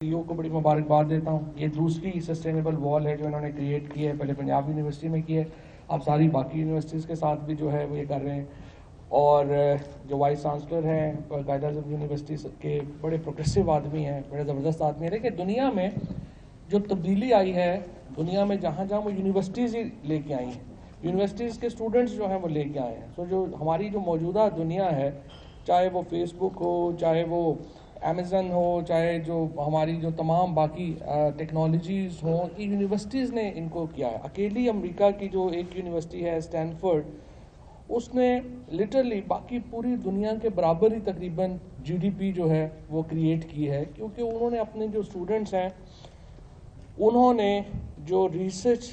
CEO کو بڑی مبارکباد دیتا ہوں. یہ دوسری سسٹینیبل وال ہے جو انہوں نے کریٹ کی ہے. پہلے پنجاب یونیورسٹی میں کی ہے, اب ساری باقی یونیورسٹیز کے ساتھ بھی جو ہے وہ یہ کر رہے ہیں. اور جو وائس چانسلر ہیں قائد اعظم یونیورسٹی کے بڑے پروگریسو آدمی ہیں, بڑے زبردست آدمی ہیں. لیکن دنیا میں جو تبدیلی آئی ہے, دنیا میں جہاں جہاں وہ یونیورسٹیز ہی لے کے آئی ہیں, یونیورسٹیز کے اسٹوڈنٹس جو ہیں وہ لے کے آئے ہیں. سو جو ہماری جو موجودہ دنیا ہے, چاہے وہ فیس بک ہو, چاہے وہ امیزن ہو, چاہے جو ہماری جو تمام باقی ٹیکنالوجیز ہوں, یہ یونیورسٹیز نے ان کو کیا ہے. اکیلی امریکہ کی جو ایک یونیورسٹی ہے اسٹینفورڈ, اس نے لٹرلی باقی پوری دنیا کے برابر ہی تقریباً GDP جو ہے وہ کریٹ کی ہے, کیونکہ انہوں نے اپنے جو اسٹوڈنٹس ہیں انہوں نے جو ریسرچ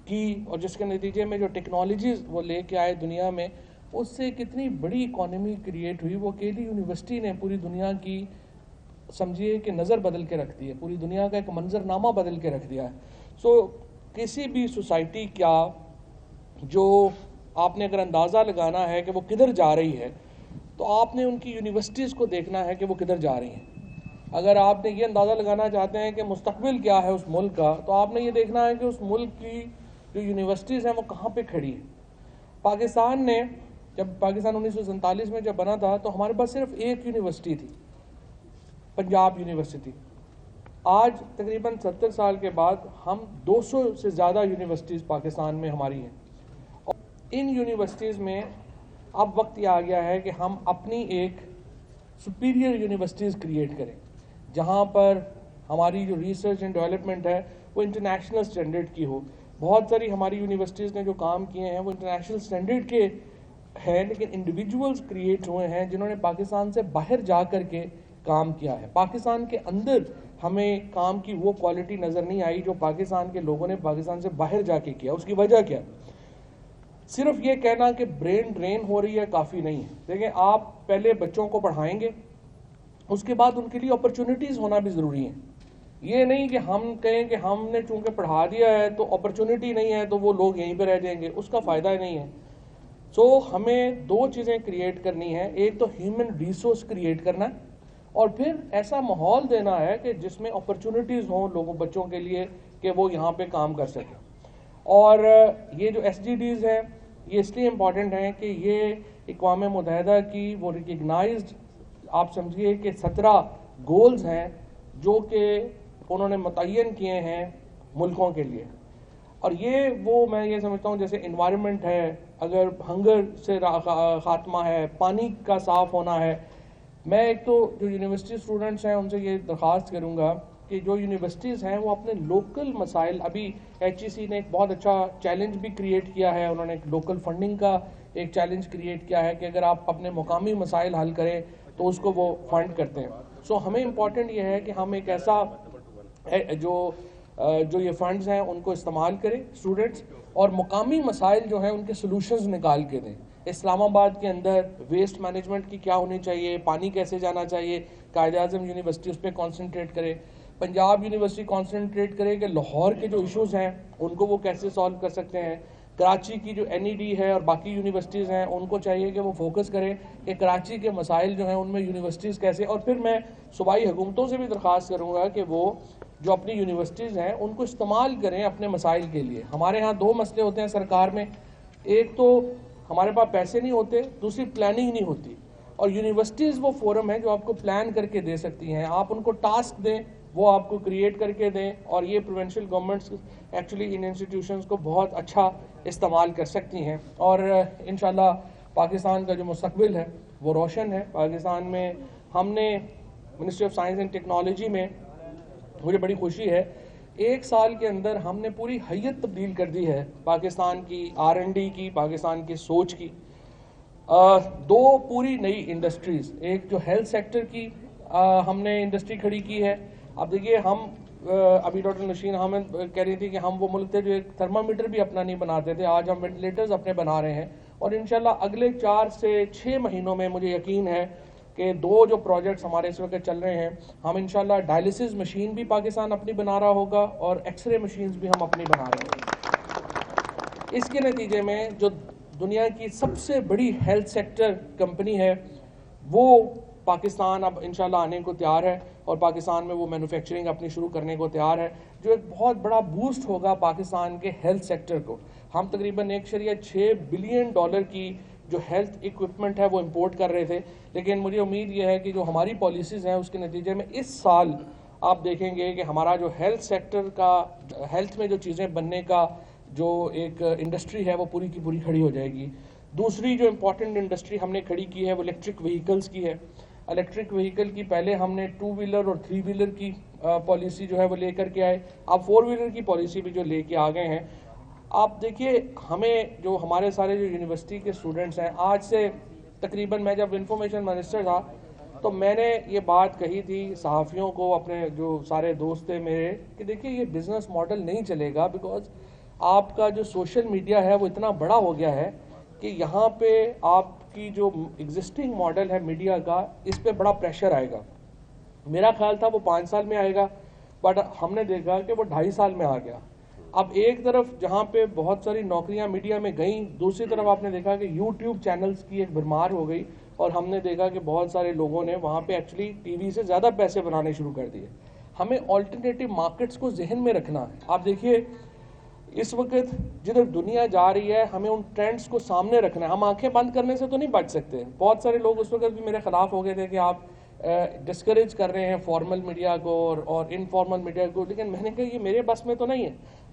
کی اور جس کے نتیجے میں جو ٹیکنالوجیز وہ لے کے آئے دنیا میں, اس سے کتنی بڑی اکانومی کریٹ ہوئی. وہ اکیلی یونیورسٹی نے پوری دنیا کی سمجھیے کہ نظر بدل کے رکھ دی ہے, پوری دنیا کا ایک منظر نامہ بدل کے رکھ دیا ہے. سو کسی بھی سوسائٹی کا جو آپ نے اگر اندازہ لگانا ہے کہ وہ کدھر جا رہی ہے, تو آپ نے ان کی یونیورسٹیز کو دیکھنا ہے کہ وہ کدھر جا رہی ہیں. اگر آپ نے یہ اندازہ لگانا چاہتے ہیں کہ مستقبل کیا ہے اس ملک کا, تو آپ نے یہ دیکھنا ہے کہ اس ملک کی جو یونیورسٹیز ہیں وہ کہاں پہ کھڑی ہیں. پاکستان نے جب پاکستان 1947 میں جب بنا تھا تو ہمارے پاس صرف ایک یونیورسٹی تھی, پنجاب یونیورسٹی. آج تقریباً 70 سال کے بعد ہم 200 سے زیادہ یونیورسٹیز پاکستان میں ہماری ہیں. اور ان یونیورسٹیز میں اب وقت یہ آ گیا ہے کہ ہم اپنی ایک سپیریئر یونیورسٹیز کریٹ کریں, جہاں پر ہماری جو ریسرچ اینڈ ڈیولپمنٹ ہے وہ انٹرنیشنل سٹینڈرڈ کی ہو. بہت ساری ہماری یونیورسٹیز نے جو کام کیے ہیں وہ انٹرنیشنل سٹینڈرڈ کے ہیں, لیکن انڈیویجولز کریٹ ہوئے ہیں جنہوں نے پاکستان سے باہر جا کر کے کام کیا ہے. پاکستان کے اندر ہمیں کام کی وہ کوالٹی نظر نہیں آئی جو پاکستان کے لوگوں نے پاکستان سے باہر جا کے کیا. اس کی وجہ کیا؟ صرف یہ کہنا کہ برین ڈرین ہو رہی ہے کافی نہیں ہے. دیکھیں, آپ پہلے بچوں کو پڑھائیں گے, اس کے بعد ان کے لیے اپرچونٹیز ہونا بھی ضروری ہیں. یہ نہیں کہ ہم کہیں کہ ہم نے چونکہ پڑھا دیا ہے تو اپرچونٹی نہیں ہے تو وہ لوگ یہیں پہ رہ جائیں گے, اس کا فائدہ ہی نہیں ہے. سو ہمیں دو چیزیں کریٹ کرنی ہیں. ایک تو ہیومن ریسورس کریٹ کرنا ہے, اور پھر ایسا ماحول دینا ہے کہ جس میں اپرچونٹیز ہوں لوگوں بچوں کے لیے کہ وہ یہاں پہ کام کر سکیں. اور یہ جو SDGs ہیں یہ اس لیے امپورٹنٹ ہیں کہ یہ اقوام متحدہ کی وہ ریکگنائزڈ آپ سمجھیے کہ 17 گولز ہیں جو کہ انہوں نے متعین کیے ہیں ملکوں کے لیے. اور یہ وہ میں یہ سمجھتا ہوں جیسے انوائرمنٹ ہے, اگر ہنگر سے خاتمہ ہے, پانی کا صاف ہونا ہے. میں ایک تو جو یونیورسٹی اسٹوڈنٹس ہیں ان سے یہ درخواست کروں گا کہ جو یونیورسٹیز ہیں وہ اپنے لوکل مسائل, ابھی HEC نے ایک بہت اچھا چیلنج بھی کریٹ کیا ہے, انہوں نے ایک لوکل فنڈنگ کا ایک چیلنج کریٹ کیا ہے کہ اگر آپ اپنے مقامی مسائل حل کریں تو اس کو وہ فنڈ کرتے ہیں. سو ہمیں امپورٹنٹ یہ ہے کہ ہم ایک ایسا جو یہ فنڈز ہیں ان کو استعمال کریں اسٹوڈنٹس, اور مقامی مسائل جو ہیں ان کے سلوشنز نکال کے دیں. اسلام آباد کے اندر ویسٹ مینجمنٹ کی کیا ہونی چاہیے, پانی کیسے جانا چاہیے, قائد اعظم یونیورسٹی اس پہ کانسنٹریٹ کرے. پنجاب یونیورسٹی کانسنٹریٹ کرے کہ لاہور کے جو ایشوز ہیں ان کو وہ کیسے سالو کر سکتے ہیں. کراچی کی جو NED ہے اور باقی یونیورسٹیز ہیں ان کو چاہیے کہ وہ فوکس کریں کہ کراچی کے مسائل جو ہیں ان میں یونیورسٹیز کیسے. اور پھر میں صوبائی حکومتوں سے بھی درخواست کروں گا کہ وہ جو اپنی یونیورسٹیز ہیں ان کو استعمال کریں اپنے مسائل کے لیے. ہمارے ہاں دو مسئلے ہوتے ہیں سرکار میں, ایک تو ہمارے پاس پیسے نہیں ہوتے, دوسری پلاننگ نہیں ہوتی. اور یونیورسٹیز وہ فورم ہے جو آپ کو پلان کر کے دے سکتی ہیں. آپ ان کو ٹاسک دیں, وہ آپ کو کریٹ کر کے دیں, اور یہ پروونشل گورنمنٹس ایکچولی ان انسٹیٹیوشنز کو بہت اچھا استعمال کر سکتی ہیں. اور انشاءاللہ پاکستان کا جو مستقبل ہے وہ روشن ہے. پاکستان میں ہم نے ministry of science and technology میں, مجھے بڑی خوشی ہے, 1 سال کے اندر ہم نے پوری حیت تبدیل کر دی ہے پاکستان کی R&D کی, پاکستان کی سوچ کی. 2 پوری نئی انڈسٹریز, ایک جو ہیلتھ سیکٹر کی ہم نے انڈسٹری کھڑی کی ہے. اب دیکھیے, ہم ابھی ڈاکٹر نشین احمد کہہ رہی تھی کہ ہم وہ ملک تھے جو ایک تھرمامیٹر بھی اپنا نہیں بناتے تھے, آج ہم وینٹیلیٹرز اپنے بنا رہے ہیں. اور انشاءاللہ اگلے 4 سے 6 مہینوں میں مجھے یقین ہے کہ 2 جو پروجیکٹس ہمارے اس وقت چل رہے ہیں, ہم انشاءاللہ ڈائلسس مشین بھی پاکستان اپنی بنا رہا ہوگا اور ایکس رے مشینز بھی ہم اپنی بنا رہے ہیں. اس کے نتیجے میں جو دنیا کی سب سے بڑی ہیلتھ سیکٹر کمپنی ہے وہ پاکستان اب انشاءاللہ آنے کو تیار ہے اور پاکستان میں وہ مینوفیکچرنگ اپنی شروع کرنے کو تیار ہے، جو ایک بہت بڑا بوسٹ ہوگا پاکستان کے ہیلتھ سیکٹر کو. ہم تقریباً 1.6 بلین ڈالر کی جو ہیلتھ ایکوپمنٹ ہے وہ امپورٹ کر رہے تھے، لیکن مجھے امید یہ ہے کہ جو ہماری پالیسیز ہیں اس کے نتیجے میں اس سال آپ دیکھیں گے کہ ہمارا جو ہیلتھ سیکٹر کا، ہیلتھ میں جو چیزیں بننے کا جو ایک انڈسٹری ہے وہ پوری کی پوری کھڑی ہو جائے گی. دوسری جو امپورٹنٹ انڈسٹری ہم نے کھڑی کی ہے وہ الیکٹرک وہیکلز کی ہے. الیکٹرک وہیکل کی پہلے ہم نے 2 ویلر اور 3 ویلر کی پالیسی جو ہے وہ لے کر کے آئے، اب 4 ویلر کی پالیسی بھی جو لے کے آ گئے ہیں. آپ دیکھیے ہمیں جو ہمارے سارے جو یونیورسٹی کے اسٹوڈنٹس ہیں، آج سے تقریباً میں جب انفارمیشن منسٹر تھا تو میں نے یہ بات کہی تھی صحافیوں کو، اپنے جو سارے دوست تھے میرے، کہ دیکھیے یہ بزنس ماڈل نہیں چلے گا، بیکاز آپ کا جو سوشل میڈیا ہے وہ اتنا بڑا ہو گیا ہے کہ یہاں پہ آپ کی جو ایگزسٹنگ ماڈل ہے میڈیا کا، اس پہ بڑا پریشر آئے گا. میرا خیال تھا وہ 5 سال میں آئے گا، بٹ ہم نے دیکھا کہ وہ 2.5 سال میں آ گیا. اب ایک طرف جہاں پہ بہت ساری نوکریاں میڈیا میں گئیں، دوسری طرف آپ نے دیکھا کہ یوٹیوب چینلز کی ایک بھرمار ہو گئی، اور ہم نے دیکھا کہ بہت سارے لوگوں نے وہاں پہ ایکچولی ٹی وی سے زیادہ پیسے بنانے شروع کر دیے. ہمیں آلٹرنیٹیو مارکیٹس کو ذہن میں رکھنا ہے. آپ دیکھیے اس وقت جدھر دنیا جا رہی ہے ہمیں ان ٹرینڈز کو سامنے رکھنا ہے. ہم آنکھیں بند کرنے سے تو نہیں بچ سکتے. بہت سارے لوگ اس وقت بھی میرے خلاف ہو گئے تھے کہ آپ ڈسکریج کر رہے ہیں فارمل میڈیا کو اور انفارمل میڈیا کو، لیکن میں نے کہا یہ میرے بس میں تو نہیں ہے.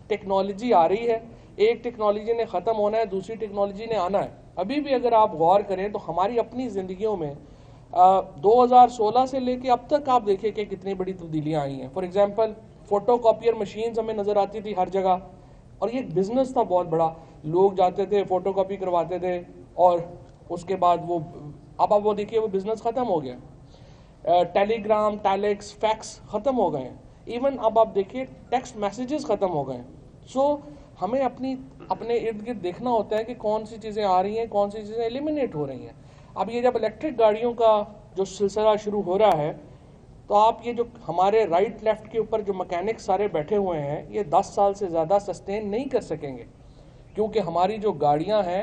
ٹیکنالوجی آ رہی ہے، ایک ٹیکنالوجی نے ختم ہونا ہے، دوسری ٹیکنالوجی نے آنا ہے. ابھی بھی اگر آپ غور کریں تو ہماری اپنی زندگیوں میں 2016 سے لے کے اب تک آپ دیکھیں کہ کتنی بڑی تبدیلیاں آئی ہیں. For example photo copier machines ہمیں نظر آتی تھی ہر جگہ، اور یہ ایک بزنس تھا بہت بڑا. لوگ جاتے تھے فوٹو کاپی کرواتے تھے اور اس کے بعد اب وہ دیکھیے وہ بزنس ختم ہو گیا. ٹیلی گرام، ٹیلیکس، فیکس ختم ہو گئے ہیں. ایون اب آپ دیکھیے ٹیکسٹ میسیجز ختم ہو گئے ہیں. سو ہمیں اپنے ارد گرد دیکھنا ہوتا ہے کہ کون سی چیزیں آ رہی ہیں، کون سی چیزیں ایلیمینیٹ ہو رہی ہیں. اب یہ جب الیکٹرک گاڑیوں کا جو سلسلہ شروع ہو رہا ہے تو آپ یہ جو ہمارے رائٹ لیفٹ کے اوپر جو مکینک سارے بیٹھے ہوئے ہیں یہ 10 سال سے زیادہ سسٹین نہیں کر سکیں گے، کیونکہ ہماری جو گاڑیاں ہیں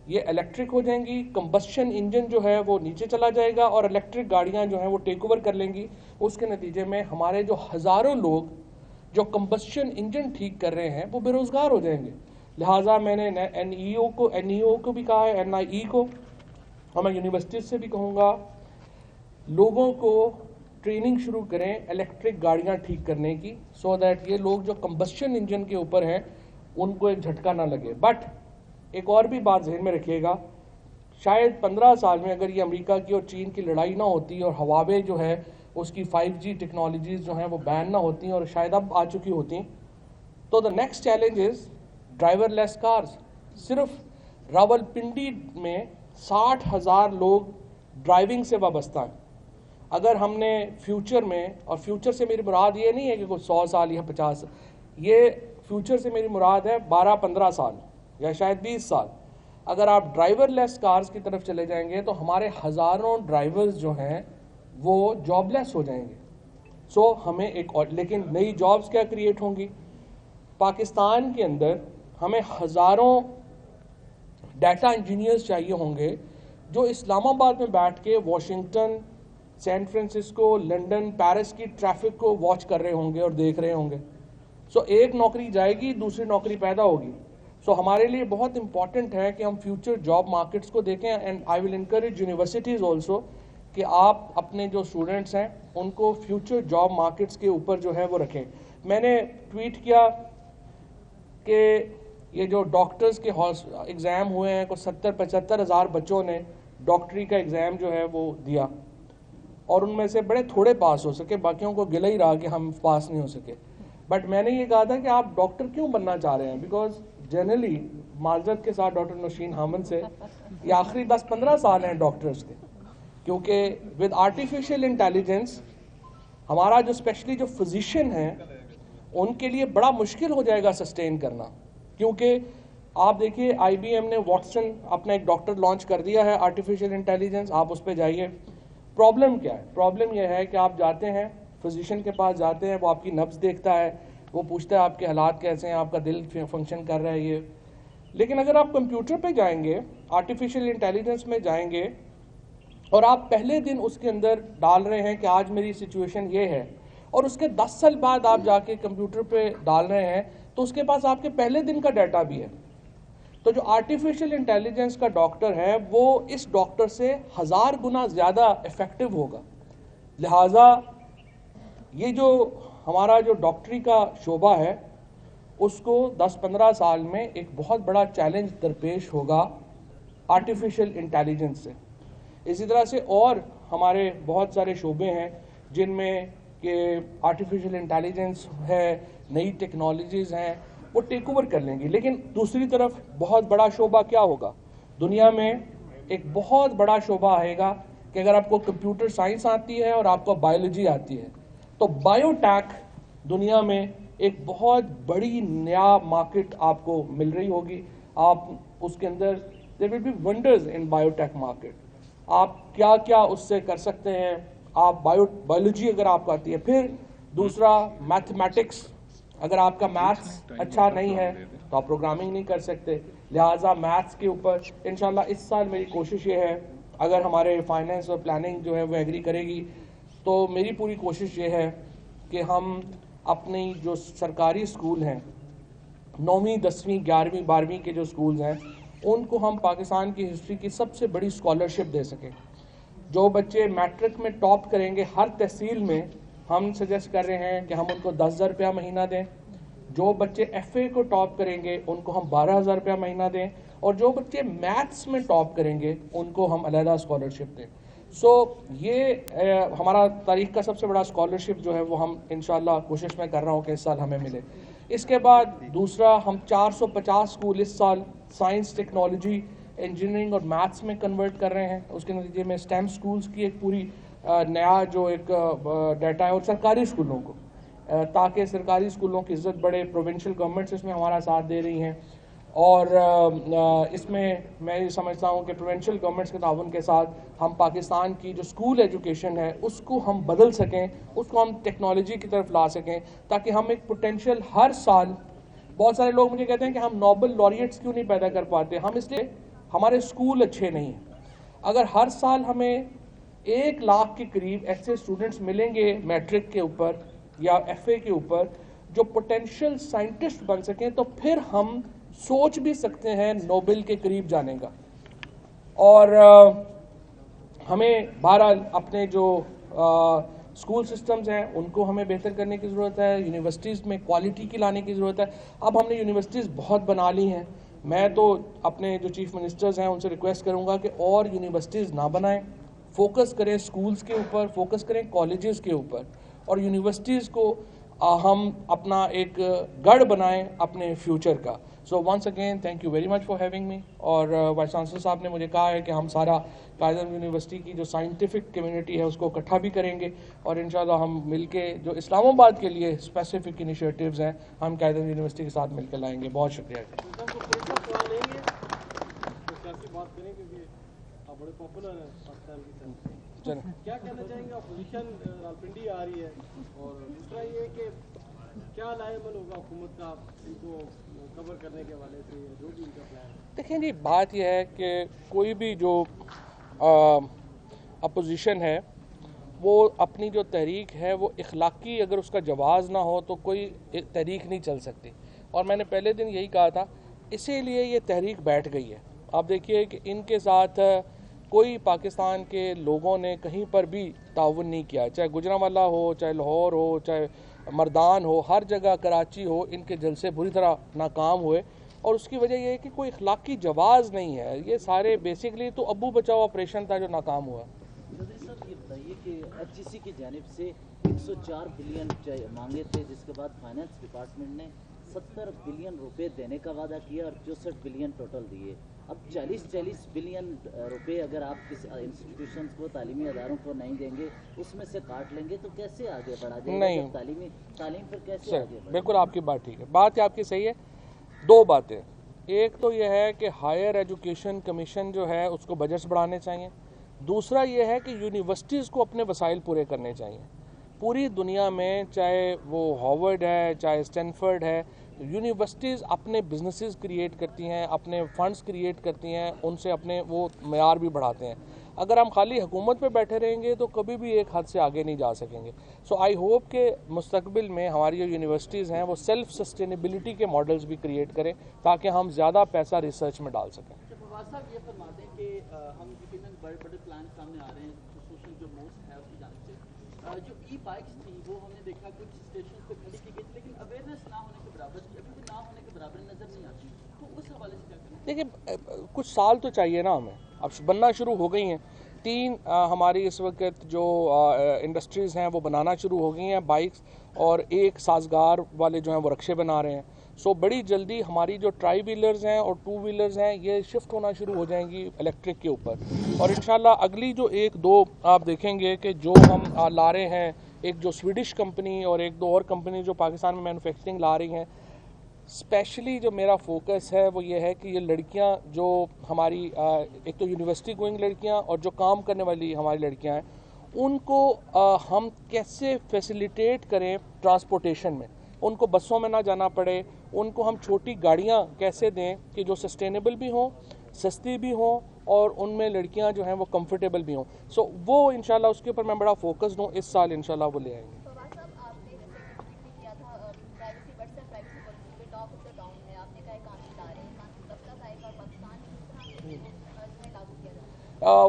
یہ الیکٹرک ہو جائیں گی. کمبسشن انجن جو ہے وہ نیچے چلا جائے گا اور الیکٹرک گاڑیاں جو ہیں وہ ٹیک اوور کر لیں گی. اس کے نتیجے میں ہمارے جو ہزاروں لوگ جو کمبسشن انجن ٹھیک کر رہے ہیں وہ بے روزگار ہو جائیں گے. لہٰذا میں نے این ای او کو بھی کہا ہے، NIE کو، اور میں یونیورسٹیز سے بھی کہوں گا لوگوں کو ٹریننگ شروع کریں الیکٹرک گاڑیاں ٹھیک کرنے کی، سو دیٹ یہ لوگ جو کمبسشن انجن کے اوپر ہیں ان کو ایک جھٹکا نہ لگے. بٹ ایک اور بھی بات ذہن میں رکھیے گا، شاید 15 سال میں اگر یہ امریکہ کی اور چین کی لڑائی نہ ہوتی اور ہواوے جو ہے اس کی 5G ٹیکنالوجیز جو ہیں وہ بین نہ ہوتی اور شاید اب آ چکی ہوتی، تو the next challenge is driver less cars. صرف راولپنڈی میں 60,000 لوگ ڈرائیونگ سے وابستہ ہیں. اگر ہم نے فیوچر میں، اور فیوچر سے میری مراد یہ نہیں ہے کہ کوئی 100 سال یا 50، یہ فیوچر سے میری مراد ہے 12-15 سال یا شاید 20 سال، اگر آپ ڈرائیور لیس کارز کی طرف چلے جائیں گے تو ہمارے ہزاروں ڈرائیورز جو ہیں وہ جاب لیس ہو جائیں گے. سو ہمیں لیکن نئی جابز کیا کریٹ ہوں گی؟ پاکستان کے اندر ہمیں ہزاروں ڈیٹا انجینئرز چاہیے ہوں گے جو اسلام آباد میں بیٹھ کے Washington, San Francisco, London, Paris کی ٹریفک کو واچ کر رہے ہوں گے اور دیکھ رہے ہوں گے. سو ایک نوکری جائے گی، دوسری نوکری پیدا ہوگی. سو ہمارے لیے بہت امپورٹنٹ ہے کہ ہم فیوچر جاب مارکیٹس کو دیکھیں. And I will encourage universities also کہ آپ اپنے جو اسٹوڈنٹس ہیں ان کو فیوچر جاب مارکیٹس کے اوپر جو ہے وہ رکھیں. میں نے ٹویٹ کیا کہ یہ جو ڈاکٹرز کے ایگزام ہوئے ہیں، کوئی 70-75 ہزار بچوں نے ڈاکٹری کا ایگزام جو ہے وہ دیا، اور ان میں سے بڑے تھوڑے پاس ہو سکے، باقیوں کو گلہ ہی رہا کہ ہم پاس نہیں ہو سکے. بٹ میں نے یہ کہا تھا کہ آپ ڈاکٹر کیوں بننا چاہ رہے ہیں؟ بیکاز جنرلی معذرت کے ساتھ ڈاکٹر نوشین حامد سے، یہ آخری 10-15 سال ہیں ڈاکٹرز کے، کیونکہ ود آرٹیفیشیل انٹیلیجنس ہمارا جو اسپیشلی جو فزیشین ہیں ان کے لیے بڑا مشکل ہو جائے گا سسٹین کرنا. کیونکہ آپ دیکھیے IBM نے واٹسن اپنا ایک ڈاکٹر لانچ کر دیا ہے آرٹیفیشیل انٹیلیجنس، آپ اس پہ جائیے. پرابلم کیا ہے؟ پرابلم یہ ہے کہ آپ جاتے ہیں فزیشین کے پاس جاتے ہیں، وہ آپ کی نبض دیکھتا ہے، وہ پوچھتا ہے آپ کے حالات کیسے ہیں، آپ کا دل فنکشن کر رہا ہے یہ. لیکن اگر آپ کمپیوٹر پہ جائیں گے، آرٹیفیشیل انٹیلیجنس میں جائیں گے، اور آپ پہلے دن اس کے اندر ڈال رہے ہیں کہ آج میری سچویشن یہ ہے، اور اس کے 10 سال بعد آپ جا کے کمپیوٹر پہ ڈال رہے ہیں تو اس کے پاس آپ کے پہلے دن کا ڈیٹا بھی ہے. تو جو آرٹیفیشل انٹیلیجنس کا ڈاکٹر ہے وہ اس ڈاکٹر سے 1000 گنا زیادہ افیکٹو ہوگا. لہٰذا یہ جو ہمارا جو ڈاکٹری کا شعبہ ہے اس کو 10-15 سال میں ایک بہت بڑا چیلنج درپیش ہوگا آرٹیفیشل انٹیلیجنس سے. اسی طرح سے اور ہمارے بہت سارے شعبے ہیں جن میں کہ آرٹیفیشل انٹیلیجنس ہے، نئی ٹیکنالوجیز ہیں، وہ ٹیک اوور کر لیں گی. لیکن دوسری طرف بہت بڑا شعبہ کیا ہوگا دنیا میں؟ ایک بہت بڑا شعبہ آئے گا کہ اگر آپ کو کمپیوٹر سائنس آتی ہے اور آپ کو بایولوجی آتی ہے تو بایو ٹیک دنیا میں ایک بہت بڑی نیا مارکیٹ آپ کو مل رہی ہوگی. آپ اس کے اندر there will be wonders in biotech market. آپ کیا کیا اس سے کر سکتے ہیں. آپ بایولوجی اگر آپ کو آتی ہے، پھر دوسرا میتھمیٹکس، اگر آپ کا میتھس اچھا نہیں ہے تو آپ پروگرامنگ نہیں کر سکتے. لہٰذا میتھس کے اوپر انشاءاللہ اس سال میری کوشش یہ ہے، اگر ہمارے فائنینس اور پلاننگ جو ہے وہ ایگری کرے گی تو میری پوری کوشش یہ ہے کہ ہم اپنی جو سرکاری اسکول ہیں، 9ویں 10ویں 11ویں 12ویں کے جو اسکولز ہیں، ان کو ہم پاکستان کی ہسٹری کی سب سے بڑی اسکالرشپ دے سکیں. جو بچے میٹرک میں ٹاپ کریں گے ہر تحصیل میں، ہم سجیسٹ کر رہے ہیں کہ ہم ان کو 10,000 روپیہ مہینہ دیں. جو بچے ایف اے کو ٹاپ کریں گے ان کو ہم 12,000 روپیہ مہینہ دیں، اور جو بچے میتھس میں ٹاپ کریں گے ان کو ہم علیحدہ اسکالرشپ دیں. سو یہ ہمارا تاریخ کا سب سے بڑا اسکالرشپ جو ہے وہ ہم انشاءاللہ کوشش میں کر رہا ہوں کہ اس سال ہمیں ملے. اس کے بعد دوسرا، ہم 450 اسکول اس سال سائنس، ٹیکنالوجی، انجینئرنگ اور میتھس میں کنورٹ کر رہے ہیں. اس کے نتیجے میں اسٹیم اسکولز کی ایک پوری نیا جو ایک ڈیٹا ہے، اور سرکاری اسکولوں کو، تاکہ سرکاری اسکولوں کی عزت بڑھے. پروونشل گورنمنٹس اس میں ہمارا ساتھ دے رہی ہیں، اور اس میں میں یہ سمجھتا ہوں کہ پروونشل گورنمنٹس کے تعاون کے ساتھ ہم پاکستان کی جو اسکول ایجوکیشن ہے اس کو ہم بدل سکیں، اس کو ہم ٹیکنالوجی کی طرف لا سکیں، تاکہ ہم ایک پوٹینشیل ہر سال. بہت سارے لوگ مجھے کہتے ہیں کہ ہم نوبل لوریٹس کیوں نہیں پیدا کر پاتے. ہم اس لیے ہمارے اسکول اچھے نہیں ہیں. اگر ہر سال ہمیں 1 لاکھ کے قریب ایسے اسٹوڈنٹس ملیں گے میٹرک کے اوپر یا ایف اے کے اوپر جو پوٹینشیل سائنٹسٹ بن سکیں، تو پھر ہم سوچ بھی سکتے ہیں نوبل کے قریب جانے کا. اور ہمیں بہرحال اپنے جو اسکول سسٹمز ہیں ان کو ہمیں بہتر کرنے کی ضرورت ہے. یونیورسٹیز میں کوالٹی کی لانے کی ضرورت ہے. اب ہم نے یونیورسٹیز بہت بنا لی ہیں. میں تو اپنے جو چیف منسٹرز ہیں ان سے ریکویسٹ کروں گا کہ اور یونیورسٹیز نہ بنائیں، فوکس کریں اسکولز کے اوپر، فوکس کریں کالجز کے اوپر، اور یونیورسٹیز کو ہم اپنا ایک گڑھ بنائیں اپنے فیوچر کا. So once again thank you very much for having me. اور وائس چانسلر صاحب نے مجھے کہا ہے کہ ہم سارا قائد اعظم یونیورسٹی کی جو سائنٹیفک کمیونٹی ہے اس کو اکٹھا بھی کریں گے، اور انشاءاللہ ہم مل کے جو اسلام آباد کے لیے اسپیسیفک انیشیٹیوز ہیں ہم قائد اعظم یونیورسٹی کے ساتھ مل کے لائیں گے. بہت شکریہ. کیا کہنا چاہیں گے؟ اپوزیشن راولپنڈی آ رہی ہے، اور دوسرا یہ کہ کیا لائے عمل ہوگا حکومت کا ان کو کور کرنے کے حوالے سے، جو بھی ان کا پلان ہے؟ دیکھیں جی، بات یہ ہے کہ کوئی بھی جو اپوزیشن ہے وہ اپنی جو تحریک ہے وہ اخلاقی اگر اس کا جواز نہ ہو تو کوئی تحریک نہیں چل سکتی. اور میں نے پہلے دن یہی کہا تھا، اسی لیے یہ تحریک بیٹھ گئی ہے. آپ دیکھیے کہ ان کے ساتھ کوئی پاکستان کے لوگوں نے کہیں پر بھی تعاون نہیں کیا، چاہے گجرانوالہ ہو، چاہے لاہور ہو، چاہے مردان ہو، ہر جگہ کراچی ہو، ان کے جلسے بری طرح ناکام ہوئے. اور اس کی وجہ یہ ہے کہ کوئی اخلاقی جواز نہیں ہے. یہ سارے بیسکلی تو ابو بچاؤ آپریشن تھا جو ناکام ہوا. چودھری صاحب یہ بتائیے کہ ایف جی سی کی جانب سے 104 بلین مانگے تھے، جس کے بعد فائنانس ڈپارٹمنٹ نے 70 بلین روپے دینے کا وعدہ کیا اور 64 بلین ٹوٹل دیے. اب 40 بلین روپے اگر آپ کس انسٹیٹیوشنز کو، تعلیمی اداروں کو نہیں دیں گے، اس میں سے کاٹ لیں گے، تو کیسے آگے بڑھا جائے گا؟ تعلیم پر کیسے آگے بڑھے؟ بالکل آپ کی بات ٹھیک ہے. بات آپ کی صحیح ہے. دو باتیں، ایک تو یہ ہے کہ ہائر ایجوکیشن کمیشن جو ہے اس کو بجٹس بڑھانے چاہیے. دوسرا یہ ہے کہ یونیورسٹیز کو اپنے وسائل پورے کرنے چاہیے. پوری دنیا میں چاہے وہ ہارورڈ ہے، چاہے اسٹینفرڈ ہے، یونیورسٹیز اپنے بزنسز کریٹ کرتی ہیں، اپنے فنڈز کریٹ کرتی ہیں، ان سے اپنے وہ معیار بھی بڑھاتے ہیں. اگر ہم خالی حکومت پہ بیٹھے رہیں گے تو کبھی بھی ایک حد سے آگے نہیں جا سکیں گے. سو آئی ہوپ کہ مستقبل میں ہماری جو یونیورسٹیز ہیں وہ سیلف سسٹینیبلٹی کے ماڈلز بھی کریٹ کریں تاکہ ہم زیادہ پیسہ ریسرچ میں ڈال سکیں. فواد صاحب یہ فرماتے ہیں کہ ہم یقیناً بڑے بڑے پلان سامنے آ رہے ہیں سوشل جو موسٹ ہے اس کی جانب سے جو ای بائکس تھیں وہ ہم نے دیکھا کچھ اسٹیشن پہ کھڑی کی گئی تھی لیکن اویئرنیس نہ ہونے کے برابر ابھی بھی نہ ہونے کے برابر نظر نہیں آتی, تو اس حوالے سے کیا کریں؟ دیکھیں کچھ سال تو چاہیے نا ہمیں, اب بننا شروع ہو گئی ہیں 3 ہماری اس وقت جو انڈسٹریز ہیں وہ بنانا شروع ہو گئی ہیں بائکس, اور 1 سازگار والے جو ہیں وہ رکشے بنا رہے ہیں. سو بڑی جلدی ہماری جو ٹرائی ویلرز ہیں اور 2 ویلرز ہیں یہ شفٹ ہونا شروع ہو جائیں گی الیکٹرک کے اوپر, اور انشاءاللہ اگلی جو 1-2 آپ دیکھیں گے کہ جو ہم لا رہے ہیں, ایک جو سویڈش کمپنی اور 1-2 اور کمپنی جو پاکستان میں مینوفیکچرنگ لا رہی ہیں. اسپیشلی جو میرا فوکس ہے وہ یہ ہے کہ یہ لڑکیاں جو ہماری ایک تو یونیورسٹی گوئنگ لڑکیاں اور جو کام کرنے والی ہماری لڑکیاں ہیں ان کو ہم کیسے فیسیلیٹیٹ کریں ٹرانسپورٹیشن میں, ان کو بسوں میں نہ جانا پڑے, ان کو ہم چھوٹی گاڑیاں کیسے دیں کہ جو سسٹینیبل بھی ہوں, سستی بھی ہوں, اور ان میں لڑکیاں جو ہیں وہ کمفرٹیبل بھی ہوں. سو وہ انشاءاللہ اس کے اوپر میں بڑا فوکسڈ ہوں, اس سال انشاءاللہ وہ لے آئیں گے.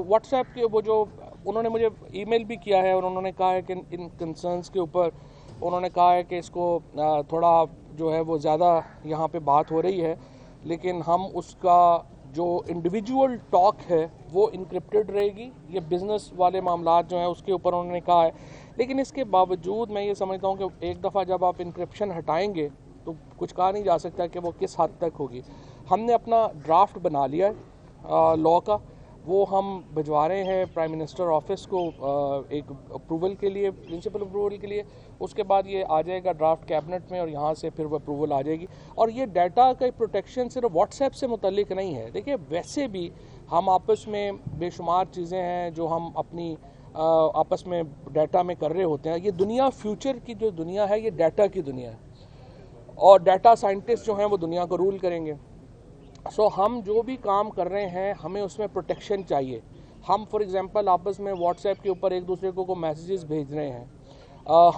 واٹس ایپ کے وہ جو انہوں نے مجھے ای میل بھی کیا ہے اور انہوں نے کہا ہے کہ ان کنسرنس کے اوپر انہوں نے کہا ہے کہ اس کو تھوڑا جو ہے وہ زیادہ یہاں پہ بات ہو رہی ہے, لیکن ہم اس کا جو انڈیویجول ٹاک ہے وہ انکرپٹڈ رہے گی. یہ بزنس والے معاملات جو ہیں اس کے اوپر انہوں نے کہا ہے, لیکن اس کے باوجود میں یہ سمجھتا ہوں کہ ایک دفعہ جب آپ انکرپشن ہٹائیں گے تو کچھ کہا نہیں جا سکتا کہ وہ کس حد تک ہوگی. ہم نے اپنا ڈرافٹ بنا لیا ہے لاء کا, وہ ہم بھجوا رہے ہیں پرائم منسٹر آفس کو ایک اپروول کے لیے, پرنسپل اپروول کے لیے. اس کے بعد یہ آ جائے گا ڈرافٹ کیبنٹ میں اور یہاں سے پھر وہ اپروول آ جائے گی. اور یہ ڈیٹا کا پروٹیکشن صرف واٹس ایپ سے متعلق نہیں ہے. دیکھیے ویسے بھی ہم آپس میں بے شمار چیزیں ہیں جو ہم اپنی آپس میں ڈیٹا میں کر رہے ہوتے ہیں. یہ دنیا فیوچر کی جو دنیا ہے یہ ڈیٹا کی دنیا ہے, اور ڈیٹا سائنٹسٹ جو ہیں وہ دنیا کو رول کریں گے. سو ہم جو بھی کام کر رہے ہیں ہمیں اس میں پروٹیکشن چاہیے. ہم فار ایگزامپل آپس میں واٹس ایپ کے اوپر ایک دوسرے کو میسیجز بھیج رہے ہیں,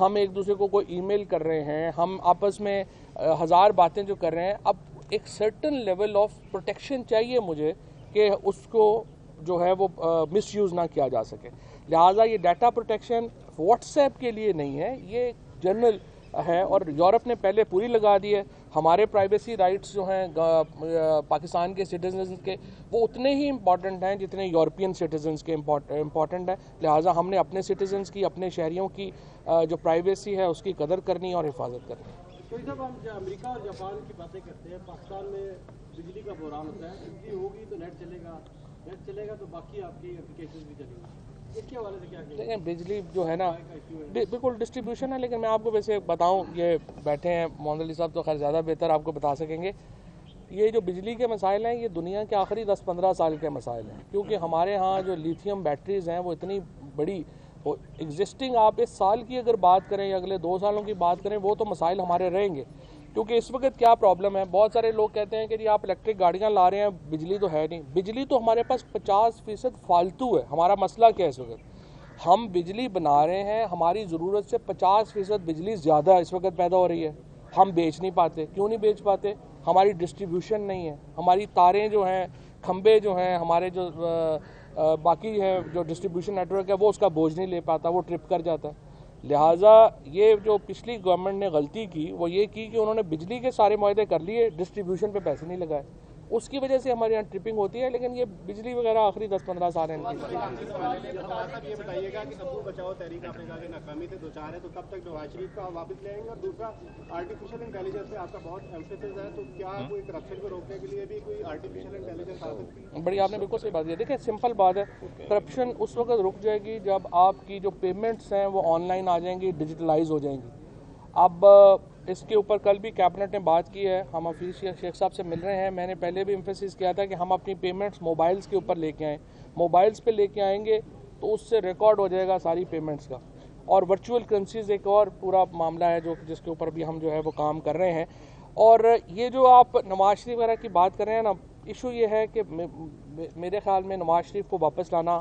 ہم ایک دوسرے کو کوئی ای میل کر رہے ہیں, ہم آپس میں 1000 باتیں جو کر رہے ہیں. اب ایک سرٹن لیول آف پروٹیکشن چاہیے مجھے کہ اس کو جو ہے وہ مس یوز نہ کیا جا سکے. لہٰذا یہ ڈیٹا پروٹیکشن واٹس ایپ کے لیے نہیں ہے, یہ جنرل ہے, اور یورپ نے پہلے پوری لگا دی ہے. ہمارے پرائیویسی رائٹس جو ہیں پاکستان کے سٹیزنز کے وہ اتنے ہی امپورٹنٹ ہیں جتنے یورپین سٹیزنز کے امپورٹنٹ ہیں. لہٰذا ہم نے اپنے سٹیزنز کی, اپنے شہریوں کی جو پرائیویسی ہے اس کی قدر کرنی اور حفاظت کرنی. کوئی صاحب ہم امریکہ اور جاپان کی باتیں کرتے ہیں, پاکستان میں بجلی کا بحران ہوتا ہے, بجلی ہوگی تو نیٹ چلے گا, نیٹ چلے گا تو باقی آپ کی اپلیکیشن بھی چلیں گی. اس کے حوالے سے کیا کہیں؟ دیکھیں بجلی جو ہے نا بالکل ڈسٹریبیوشن ہے, لیکن میں آپ کو ویسے بتاؤں, یہ بیٹھے ہیں محمد علی صاحب تو خیر زیادہ بہتر آپ کو بتا سکیں گے. یہ جو بجلی کے مسائل ہیں یہ دنیا کے آخری 10-15 سال کے مسائل ہیں, کیونکہ ہمارے ہاں جو لیتھیم بیٹریز ہیں وہ اتنی بڑی ایگزسٹنگ, آپ اس سال کی اگر بات کریں یا اگلے 2 سالوں کی بات کریں وہ تو مسائل ہمارے رہیں گے. کیونکہ اس وقت کیا پرابلم ہے, بہت سارے لوگ کہتے ہیں کہ جی آپ الیکٹرک گاڑیاں لا رہے ہیں, بجلی تو ہے نہیں. بجلی تو ہمارے پاس 50% فالتو ہے. ہمارا مسئلہ کیا ہے اس وقت, ہم بجلی بنا رہے ہیں, ہماری ضرورت سے 50% بجلی زیادہ اس وقت پیدا ہو رہی ہے, ہم بیچ نہیں پاتے. کیوں نہیں بیچ پاتے؟ ہماری ڈسٹریبیوشن نہیں ہے, ہماری تاریں جو ہیں, کھمبے جو ہیں, ہمارے جو باقی ہیں جو ڈسٹریبیوشن نیٹ ورک ہے وہ اس کا بوجھ نہیں لے پاتا, وہ ٹرپ کر جاتا ہے. لہٰذا یہ جو پچھلی گورنمنٹ نے غلطی کی وہ یہ کی کہ انہوں نے بجلی کے سارے معاہدے کر لیے, ڈسٹریبیوشن پہ پیسے نہیں لگائے, اس کی وجہ سے ہمارے یہاں ٹرپنگ ہوتی ہے. لیکن یہ بجلی وغیرہ آخری 10-15 سال ہیں. یہ بتائیے گا کہ سبو بچاؤ تحریک آپ نے کہا کہ ناکامی سے 2 ہے, تو کب تک نواز شریف کا واپس لے آئیں گے؟ اور دوسرا آرٹیفیشیل انٹیلیجنس پہ آپ کا بہت ایمفیسس ہے, تو کیا کوئی کرپشن کو روکنے کے لیے بھی کوئی آرٹیفیشیل انٹیلیجنس آ سکتی ہے؟ بڑی آپ نے بالکل صحیح بات کی. دیکھیں سمپل بات ہے, کرپشن اس وقت رک جائے گی جب آپ کی جو پیمنٹس ہیں وہ آن لائن آ جائیں گی, ڈیجیٹلائز ہو جائیں گی. اب اس کے اوپر کل بھی کیبنٹ نے بات کی ہے, ہم حفیظ شیخ صاحب سے مل رہے ہیں. میں نے پہلے بھی ایمفیسس کیا تھا کہ ہم اپنی پیمنٹس موبائلز کے اوپر لے کے آئیں. موبائلز پہ لے کے آئیں گے تو اس سے ریکارڈ ہو جائے گا ساری پیمنٹس کا. اور ورچوئل کرنسیز ایک اور پورا معاملہ ہے جس کے اوپر بھی ہم جو ہے وہ کام کر رہے ہیں. اور یہ جو آپ نواز شریف وغیرہ کی بات کر رہے ہیں نا, ایشو یہ ہے کہ میرے خیال میں نواز شریف کو واپس لانا